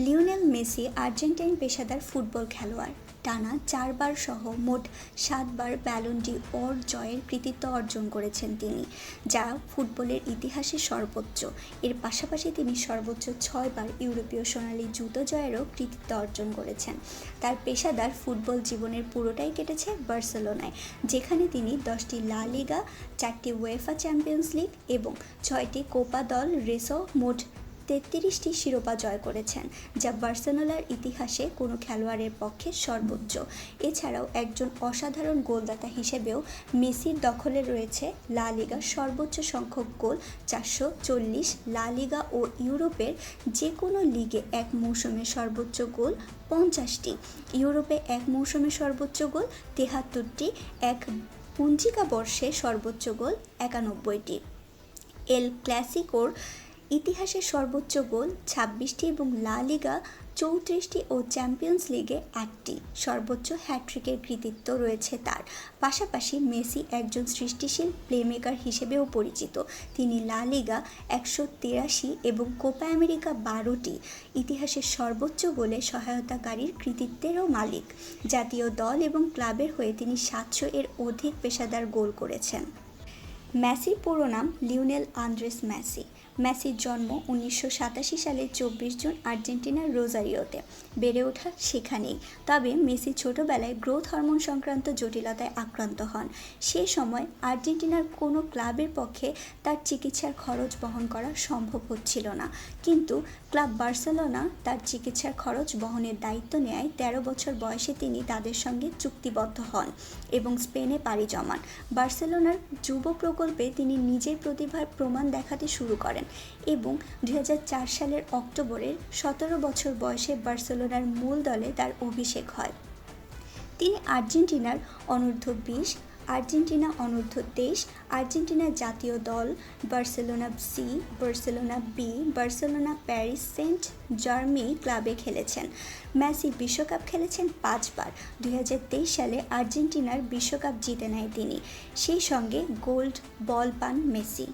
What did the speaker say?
Lionel Messi Argentine পেশাদার football খেলোয়াড়। টানা 4বার সহ মোট 7বার ব্যালন ডি অর জয়ের কৃতিত্ব অর্জন করেছেন তিনি, যা ফুটবলের ইতিহাসে সর্বোচ্চ। এর পাশাপাশি তিনি সর্বোচ্চ 6বার ইউরোপীয় সোনালী জুতো জয়েরও কৃতিত্ব অর্জন করেছেন। তার পেশাদার ফুটবল জীবনের পুরোটাই কেটেছে বার্সেলোনায়, যেখানে তিনি 10টি লা লিগা, 4টি উয়েফা চ্যাম্পিয়ন্স লিগ এবং 6টি কোপা দল রেসো মোট 33টি শিরোপা জয় করেছেন, যা বার্সেলোনার ইতিহাসে কোনো খেলোয়াড়ের পক্ষে সর্বোচ্চ। এছাড়াও একজন অসাধারণ গোলদাতা হিসেবেও মেসির দখলে রয়েছে লা লিগার সর্বোচ্চ সংখ্যক গোল 440, লা লিগা ও ইউরোপের যে কোনো লিগে এক মৌসুমে সর্বোচ্চ গোল 50টি, ইউরোপে এক মৌসুমে সর্বোচ্চ গোল 73টি, এক পঞ্জিকা বর্ষে সর্বোচ্চ গোল 91টি। এল ক্লাসিকোর ইতিহাসে সর্বোচ্চ গোল 26টি এবং লা লিগা 34টি ও চ্যাম্পিয়ন্স লিগে 8টি সর্বোচ্চ হ্যাট্রিকের কৃতিত্ব রয়েছে তার। পাশাপাশি মেসি একজন সৃষ্টিশীল প্লেমেকার হিসেবেও পরিচিত। তিনি লা লিগা 183 এবং কোপা আমেরিকা 12টি ইতিহাসের সর্বোচ্চ গোলে সহায়তাকারীর কৃতিত্বেরও মালিক। জাতীয় দল এবং ক্লাবের হয়ে তিনি 700 এর অধিক পেশাদার গোল করেছেন। মেসির পুরো নাম লিওনেল আন্দ্রেস মেসি। মেসির জন্ম 1987 সালের 24 জুন আর্জেন্টিনার রোজারিওতে। বেড়ে ওঠা সেখানেই। তবে মেসি ছোটবেলায় গ্রোথ হরমোন সংক্রান্ত জটিলতায় আক্রান্ত হন। সে সময় আর্জেন্টিনার কোনো ক্লাবের পক্ষে তার চিকিৎসার খরচ বহন করা সম্ভব হচ্ছিল না, কিন্তু ক্লাব বার্সেলোনা তার চিকিৎসার খরচ বহনের দায়িত্ব নেয়। 13 বছর বয়সে তিনি তাদের সঙ্গে চুক্তিবদ্ধ হন এবং স্পেনে পাড়ি জমান। বার্সেলোনার যুব প্রকল্পে তিনি নিজের প্রতিভার প্রমাণ দেখাতে শুরু করেন এবং 2004 সালের অক্টোবরে 17 বছর বয়সে বার্সেলোনার মূল দলে তার অভিষেক হয়। তিনি আর্জেন্টিনার অনূর্ধ্ব-20, আর্জেন্টিনা অনূর্ধ্ব-23, আর্জেন্টিনার জাতীয় দল, Barcelona C, Barcelona B, Barcelona Paris Saint Germain ক্লাবে খেলেছেন। মেসি বিশ্বকাপ খেলেছেন 5বার। 2023 সালে আর্জেন্টিনার বিশ্বকাপ জিতে নেয় তিনি। সেই সঙ্গে গোল্ড বল পান মেসি।